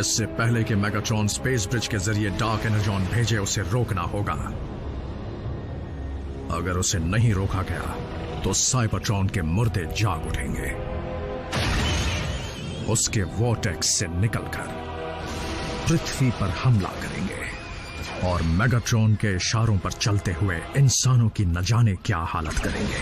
इससे पहले कि मेगाट्रॉन स्पेस ब्रिज के जरिए डार्क एनर्जॉन भेजे, उसे रोकना होगा। अगर उसे नहीं रोका गया तो साइबरट्रॉन के मुर्दे जाग उठेंगे, उसके वॉर्टेक्स से निकलकर पृथ्वी पर हमला करेंगे और मेगाट्रॉन के इशारों पर चलते हुए इंसानों की न जाने क्या हालत करेंगे।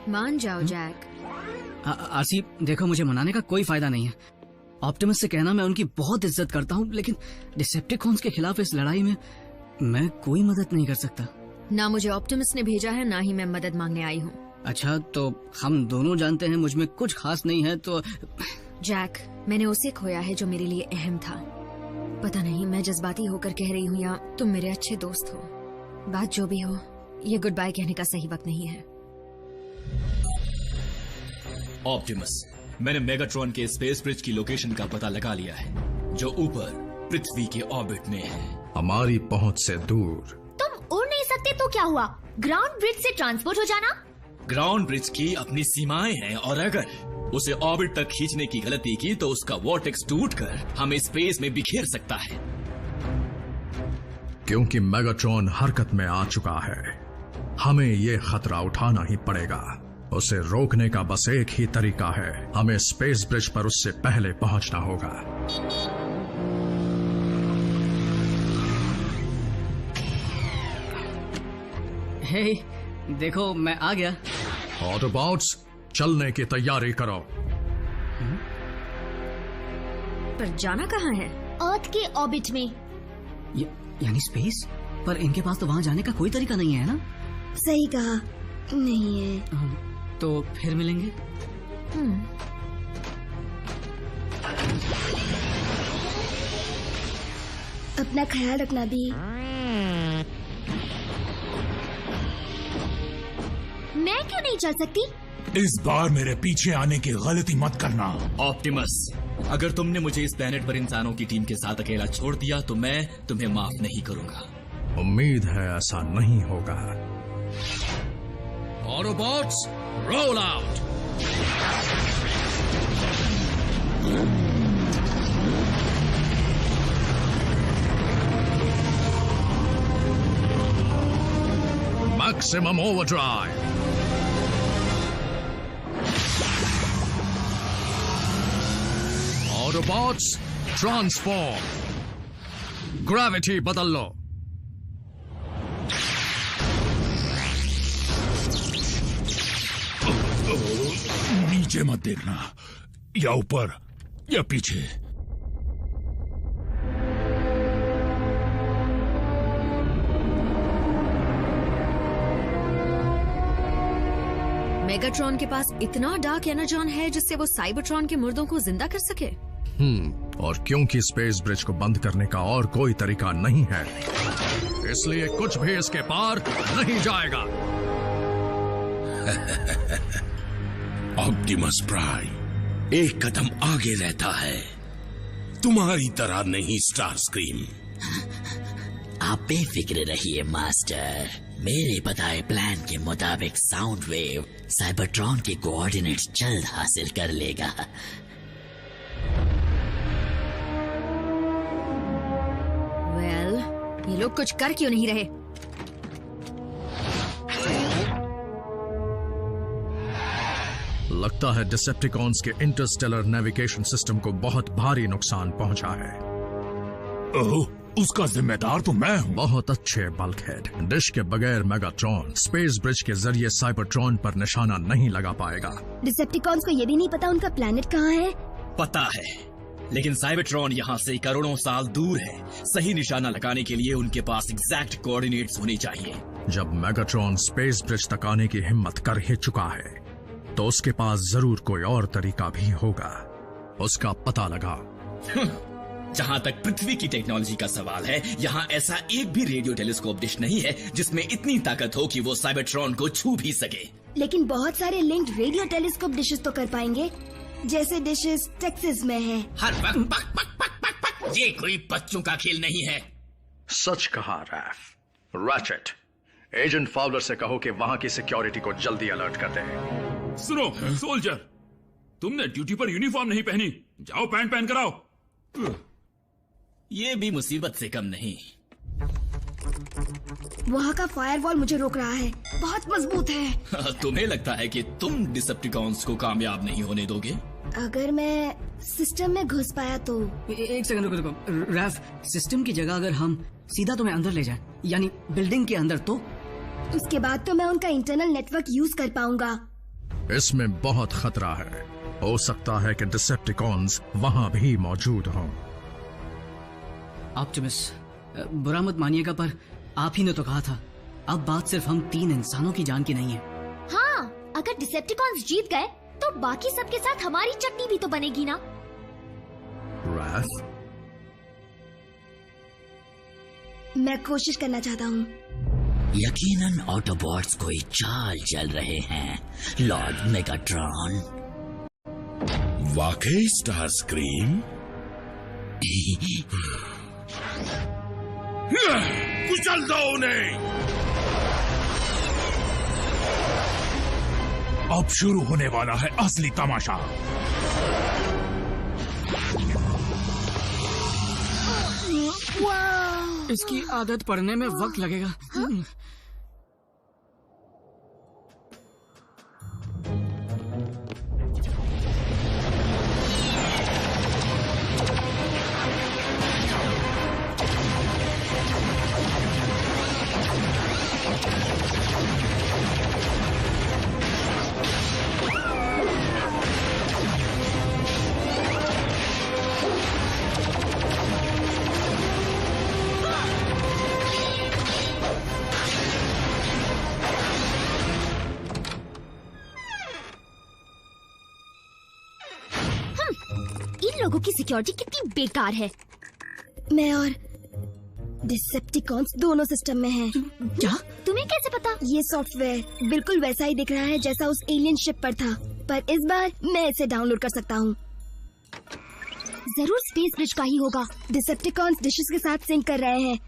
मान जाओ जैक। आसिफ, देखो मुझे मनाने का कोई फायदा नहीं है। ऑप्टिमस से कहना मैं उनकी बहुत इज्जत करता हूँ, लेकिन डिसेप्टिकॉन्स के खिलाफ इस लड़ाई में मैं कोई मदद नहीं कर सकता। ना मुझे ऑप्टिमस ने भेजा है, ना ही मैं मदद मांगने आई हूँ। अच्छा, तो हम दोनों जानते हैं मुझ में कुछ खास नहीं है तो। जैक, मैंने उसे खोया है जो मेरे लिए अहम था। पता नहीं मैं जज्बाती होकर कह रही हूँ या तुम मेरे अच्छे दोस्त हो। बात जो भी हो, ये गुड बाय कहने का सही वक्त नहीं है। ऑप्टिमस, मैंने मेगाट्रॉन के स्पेस ब्रिज की लोकेशन का पता लगा लिया है, जो ऊपर पृथ्वी के ऑर्बिट में है, हमारी पहुंच से दूर। तुम उड़ नहीं सकते तो क्या हुआ? ग्राउंड ब्रिज से ट्रांसपोर्ट हो जाना। ग्राउंड ब्रिज की अपनी सीमाएं हैं और अगर उसे ऑर्बिट तक खींचने की गलती की तो उसका वॉर्टेक्स टूटकर हमें स्पेस में बिखेर सकता है। क्योंकि मेगाट्रॉन हरकत में आ चुका है, हमें ये खतरा उठाना ही पड़ेगा। उसे रोकने का बस एक ही तरीका है, हमें स्पेस ब्रिज पर उससे पहले पहुंचना होगा। हे, देखो मैं आ गया। ऑटोबॉट्स, चलने की तैयारी करो। पर जाना कहाँ है? अर्थ के ऑर्बिट में। यानी स्पेस? पर इनके पास तो वहाँ जाने का कोई तरीका नहीं है ना? सही कहा, नहीं है। तो फिर मिलेंगे। अपना ख्याल रखना भी। मैं क्यों नहीं चल सकती? इस बार मेरे पीछे आने की गलती मत करना। ऑप्टिमस, अगर तुमने मुझे इस प्लेनेट पर इंसानों की टीम के साथ अकेला छोड़ दिया तो मैं तुम्हें माफ नहीं करूंगा। उम्मीद है ऐसा नहीं होगा। Autobots, roll out. Maximum overdrive. Autobots, transform. Gravity बदल लो। नीचे मत देखना, या ऊपर या पीछे। मेगाट्रॉन के पास इतना डार्क एनर्जॉन है जिससे वो साइबरट्रॉन के मुर्दों को जिंदा कर सके। और क्योंकि स्पेस ब्रिज को बंद करने का और कोई तरीका नहीं है, इसलिए कुछ भी इसके पार नहीं जाएगा। ऑप्टिमस प्राइम एक कदम आगे रहता है, तुम्हारी तरह नहीं स्टारस्क्रीम। आप बेफिक्र रहिए मास्टर, मेरे बताए प्लान के मुताबिक साउंड वेव साइबरट्रॉन के कोऑर्डिनेट्स जल्द हासिल कर लेगा। ये लोग कुछ कर क्यों नहीं रहे? लगता है डिसेप्टिकॉन्स के इंटरस्टेलर नेविगेशन सिस्टम को बहुत भारी नुकसान पहुंचा है। ओह, उसका जिम्मेदार तो मैं हूँ। बहुत अच्छे बल्कहेड। डिश के बगैर मेगाट्रॉन स्पेस ब्रिज के जरिए साइबरट्रॉन पर निशाना नहीं लगा पाएगा। डिसेप्टिकॉन्स को ये भी नहीं पता उनका प्लेनेट कहाँ है। पता है, लेकिन साइबरट्रॉन यहाँ से करोड़ों साल दूर है। सही निशाना लगाने के लिए उनके पास एग्जैक्ट कोऑर्डिनेट्स होने चाहिए। जब मेगाट्रॉन स्पेस ब्रिज तक आने की हिम्मत कर ही चुका है तो उसके पास जरूर कोई और तरीका भी होगा। उसका पता लगा, जहां तक पृथ्वी की टेक्नोलॉजी का सवाल है, यहाँ ऐसा एक भी रेडियो टेलीस्कोप डिश नहीं है जिसमें इतनी ताकत हो कि वो साइबरट्रॉन को छू भी सके। लेकिन बहुत सारे लिंक्ड रेडियो टेलीस्कोप डिशेस तो कर पाएंगे, जैसे डिशेस टेक्सास में हैं। हर वक्त पक पक पक पक पक, ये कोई बच्चों का खेल नहीं है। सच कहा रैफ। रैचेट, एजेंट फाउलर से कहो कि वहां की सिक्योरिटी को जल्दी अलर्ट कर दे। सुनो सोल्जर, तुमने ड्यूटी पर यूनिफॉर्म नहीं पहनी, जाओ पैंट पहन कर आओ। ये भी मुसीबत से कम नहीं। वहाँ का फायरवॉल मुझे रोक रहा है, बहुत मजबूत है। तुम्हें लगता है कि तुम डिसेप्टिकॉन्स को कामयाब नहीं होने दोगे? अगर मैं सिस्टम में घुस पाया तो। एक सेकंड रुको रुको रैफ, सिस्टम की जगह अगर हम सीधा तुम्हें अंदर ले जाएं, यानी बिल्डिंग के अंदर, तो उसके बाद तो मैं उनका इंटरनल नेटवर्क यूज कर पाऊंगा। इसमें बहुत खतरा है। हो सकता है कि डिसेप्टिकॉन्स वहां भी मौजूद हों। ऑप्टिमस, बुरा मत मानिएगा पर आप ही ने तो कहा था, अब बात सिर्फ हम 3 इंसानों की जान की नहीं है। हाँ, अगर डिसेप्टिकॉन्स जीत गए तो बाकी सबके साथ हमारी चटनी भी तो बनेगी ना। रैफ, मैं कोशिश करना चाहता हूँ। यकीनन ऑटोबॉट्स कोई चाल चल रहे हैं, लॉर्ड मेगाट्रॉन। वाकई स्टार स्क्रीम? कुचल दो उन्हें। अब शुरू होने वाला है असली तमाशा। इसकी आदत पड़ने में वक्त लगेगा। लोगों की सिक्योरिटी कितनी बेकार है। मैं और डिसेप्टिकॉन्स दोनों सिस्टम में हैं। क्या? तुम्हें कैसे पता? ये सॉफ्टवेयर बिल्कुल वैसा ही दिख रहा है जैसा उस एलियन शिप पर था, पर इस बार मैं इसे डाउनलोड कर सकता हूँ। जरूर स्पेस ब्रिज का ही होगा। डिसेप्टिकॉन्स डिशेस के साथ सिंक कर रहे हैं,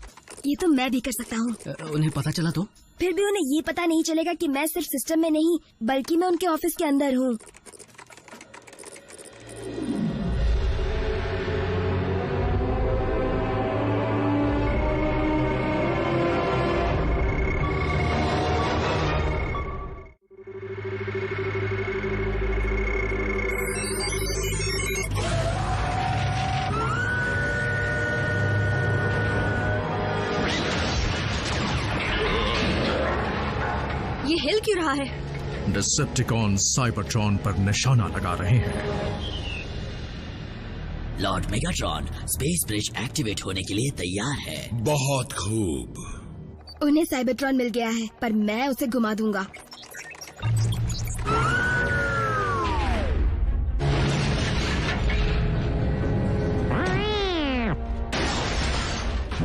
ये तो मैं भी कर सकता हूँ। उन्हें पता चला तो? फिर भी उन्हें ये पता नहीं चलेगा कि मैं सिर्फ सिस्टम में नहीं बल्कि मैं उनके ऑफिस के अंदर हूँ। ये हिल क्यों रहा है? डिसेप्टिकॉन साइबरट्रॉन पर निशाना लगा रहे हैं। Lord Megatron space bridge activate होने के लिए तैयार है। बहुत खूब। उन्हें साइबरट्रॉन मिल गया है, पर मैं उसे घुमा दूंगा।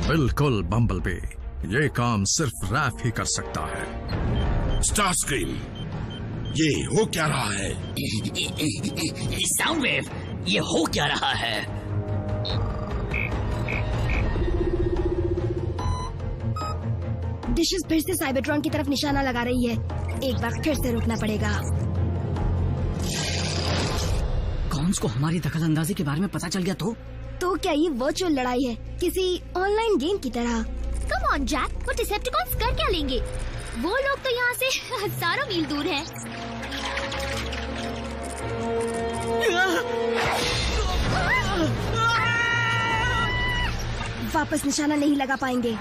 बिल्कुल बम्बलबी, ये काम सिर्फ रैफ ही कर सकता है। स्टार स्क्रीम, ये हो क्या रहा है? साउंड वेव, ये हो क्या रहा है? डिशेस फिर से साइबरट्रॉन की तरफ निशाना लगा रही है। एक बार फिर से रोकना पड़ेगा। कॉन्स को हमारी दखलंदाजी के बारे में पता चल गया तो क्या ये वर्चुअल लड़ाई है, किसी ऑनलाइन गेम की तरह? कम ऑन जैक, वो डिसेप्टिकॉन्स कर क्या लेंगे? वो लोग तो यहाँ से हजारों मील दूर हैं। वापस निशाना नहीं लगा पाएंगे।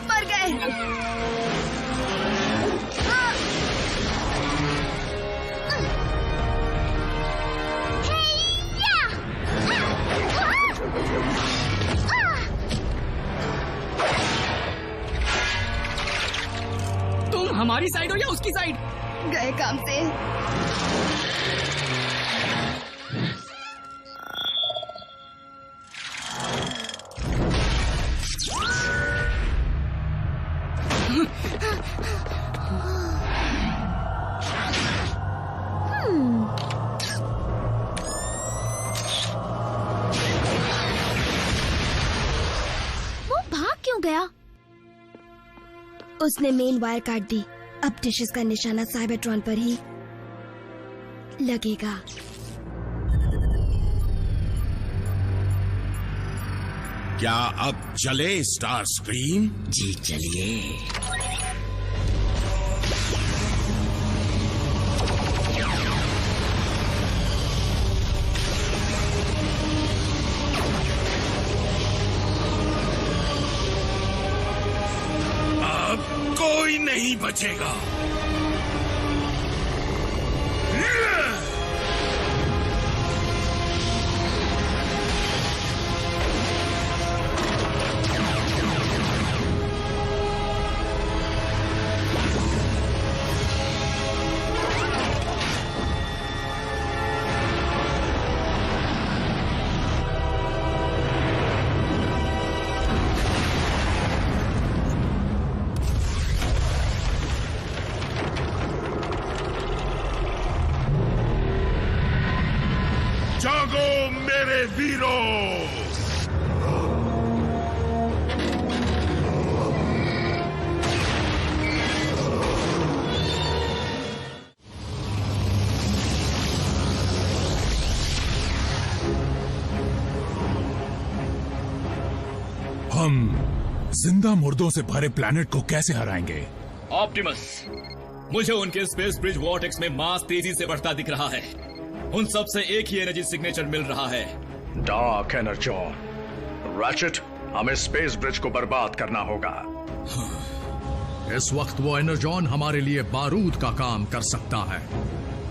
मर गए। हमारी साइड हो या उसकी साइड? गए काम से। वो भाग क्यों गया? उसने मेन वायर काट दी। अब डिशेस का निशाना साइबरट्रॉन पर ही लगेगा। क्या अब चले स्टार स्क्रीम? जी चलिए। कोई नहीं बचेगा। जागो मेरे वीरों! हम जिंदा मुर्दों से भरे प्लैनेट को कैसे हराएंगे? ऑप्टिमस, मुझे उनके स्पेस ब्रिज वॉर्टेक्स में मास तेजी से बढ़ता दिख रहा है। उन सब से एक ही एनर्जी सिग्नेचर मिल रहा है। Dark Energon. रैचेट, हमें स्पेस ब्रिज को बर्बाद करना होगा। इस वक्त वो एनर्जॉन हमारे लिए बारूद का काम कर सकता है।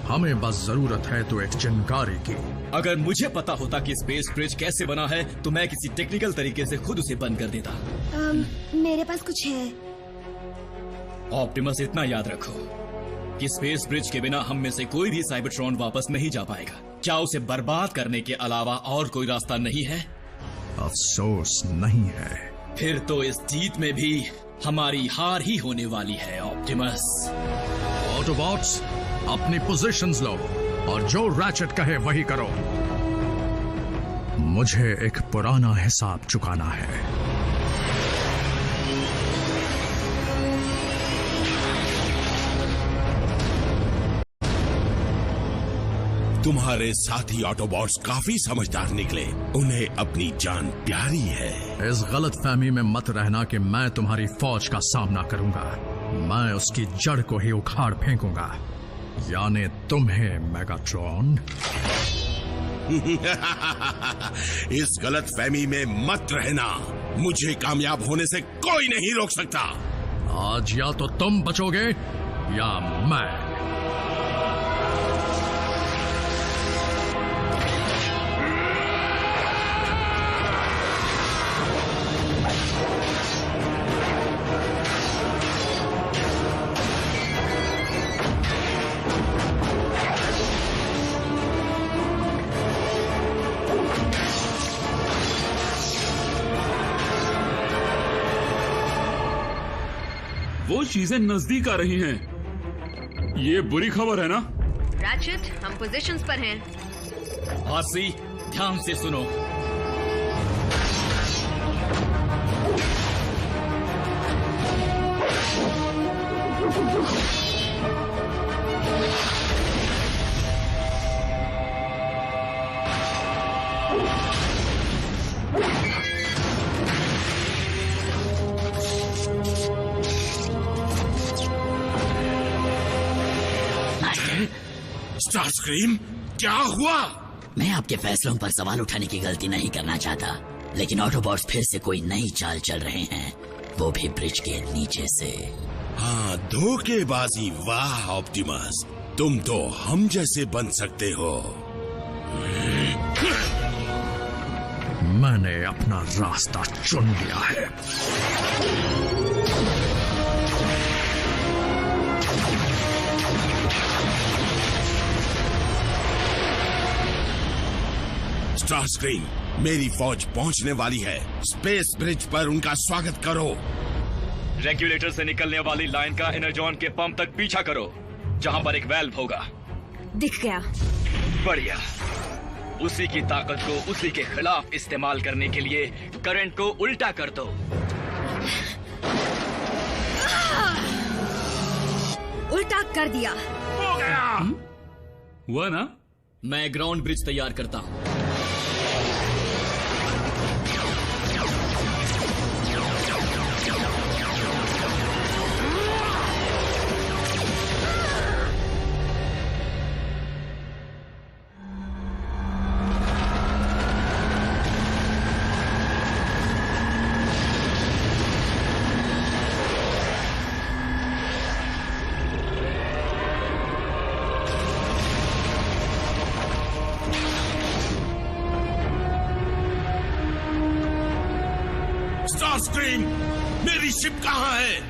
हमें बस जरूरत है तो एक चिंगारी की। अगर मुझे पता होता कि स्पेस ब्रिज कैसे बना है तो मैं किसी टेक्निकल तरीके से खुद उसे बंद कर देता। मेरे पास कुछ है। ऑप्टिमस, इतना याद रखो कि स्पेस ब्रिज के बिना हम में से कोई भी साइबरट्रॉन वापस नहीं जा पाएगा। क्या उसे बर्बाद करने के अलावा और कोई रास्ता नहीं है? अफसोस नहीं है। फिर तो इस जीत में भी हमारी हार ही होने वाली है ऑप्टिमस। ऑटोबॉट्स, अपनी पोजीशंस लो और जो रैचेट कहे वही करो। मुझे एक पुराना हिसाब चुकाना है। तुम्हारे साथी ऑटोबॉट्स काफी समझदार निकले। उन्हें अपनी जान प्यारी है। इस गलतफहमी में मत रहना कि मैं तुम्हारी फौज का सामना करूंगा। मैं उसकी जड़ को ही उखाड़ फेंकूंगा, यानी तुम्हें, मेगाट्रॉन। इस गलतफहमी में मत रहना। मुझे कामयाब होने से कोई नहीं रोक सकता। आज या तो तुम बचोगे या मैं। वो चीजें नजदीक आ रही हैं। ये बुरी खबर है ना? रैचेट, हम पोजीशंस पर हैं। आरसी, ध्यान से सुनो। स्टार स्क्रीम, क्या हुआ? मैं आपके फैसलों पर सवाल उठाने की गलती नहीं करना चाहता, लेकिन ऑटोबॉट्स फिर से कोई नई चाल चल रहे हैं, वो भी ब्रिज के नीचे से। हाँ, धोखेबाजी। वाह ऑप्टिमस, तुम तो हम जैसे बन सकते हो। मैंने अपना रास्ता चुन लिया है। स्टारस्क्रीम, मेरी फौज पहुंचने वाली है। स्पेस ब्रिज पर उनका स्वागत करो। रेगुलेटर से निकलने वाली लाइन का एनर्जॉन के पंप तक पीछा करो, जहां पर एक वेल्व होगा। दिख गया। बढ़िया। उसी की ताकत को उसी के खिलाफ इस्तेमाल करने के लिए करंट को उल्टा कर दो। उल्टा कर दिया। हो गया। हुआ ना? मैं ग्राउंड ब्रिज तैयार करता हूं। स्टारस्क्रीम, मेरी शिप कहाँ है?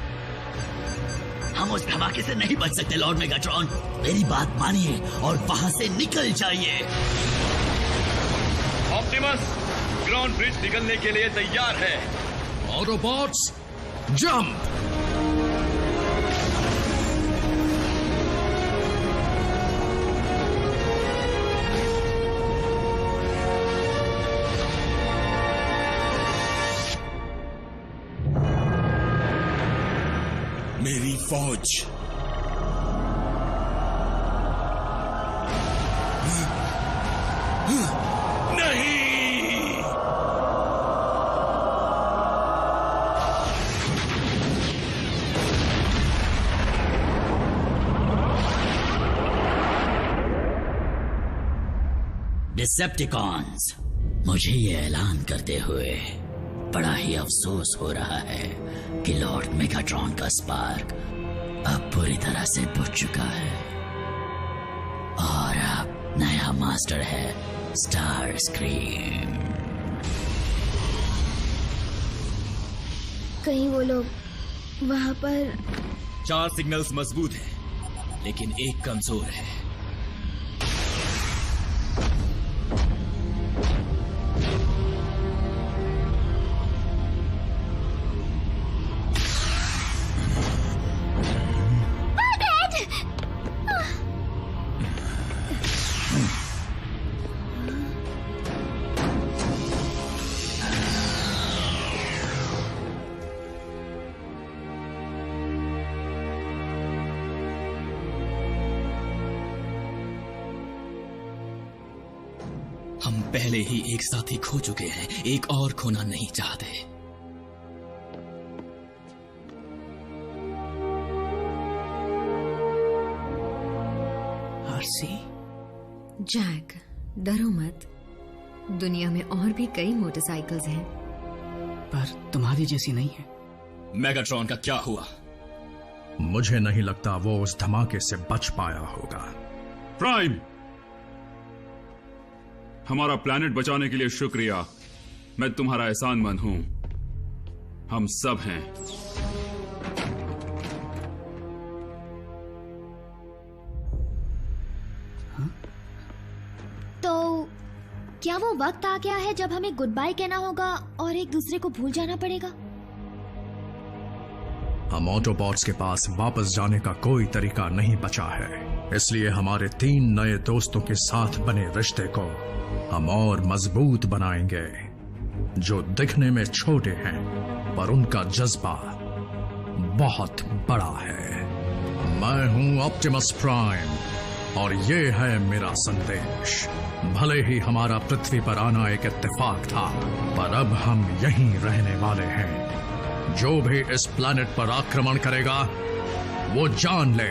हम उस धमाके से नहीं बच सकते लॉर्ड मेगाट्रॉन। मेरी बात मानिए और वहां से निकल जाइए। ऑप्टिमस, ग्राउंड ब्रिज निकलने के लिए तैयार है। Autobots, jump! मेरी फौज नहीं। डिसेप्टिकॉन्स, मुझे ये ऐलान करते हुए बड़ा ही अफसोस हो रहा है कि लॉर्ड मेगाट्रॉन का स्पार्क अब पूरी तरह से बुझ चुका है और अब नया मास्टर है स्टारस्क्रीम। कहीं वो लोग वहाँ पर। 4 सिग्नल्स मजबूत हैं, लेकिन एक कमजोर है। हम पहले ही एक साथी खो चुके हैं, एक और खोना नहीं चाहते। आरसी, जैक, डरो मत। दुनिया में और भी कई मोटरसाइकिल्स हैं। पर तुम्हारी जैसी नहीं है। मेगाट्रॉन का क्या हुआ? मुझे नहीं लगता वो उस धमाके से बच पाया होगा। प्राइम, हमारा प्लैनेट बचाने के लिए शुक्रिया। मैं तुम्हारा एहसानमंद हूं। हम सब हैं। तो क्या वो वक्त आ गया है जब हमें गुड बाय कहना होगा और एक दूसरे को भूल जाना पड़ेगा? हम ऑटोबॉट्स के पास वापस जाने का कोई तरीका नहीं बचा है, इसलिए हमारे 3 नए दोस्तों के साथ बने रिश्ते को हम और मजबूत बनाएंगे, जो दिखने में छोटे हैं पर उनका जज्बा बहुत बड़ा है। मैं हूं ऑप्टिमस प्राइम और ये है मेरा संदेश। भले ही हमारा पृथ्वी पर आना एक इत्तेफाक था, पर अब हम यहीं रहने वाले हैं। जो भी इस प्लैनेट पर आक्रमण करेगा वो जान ले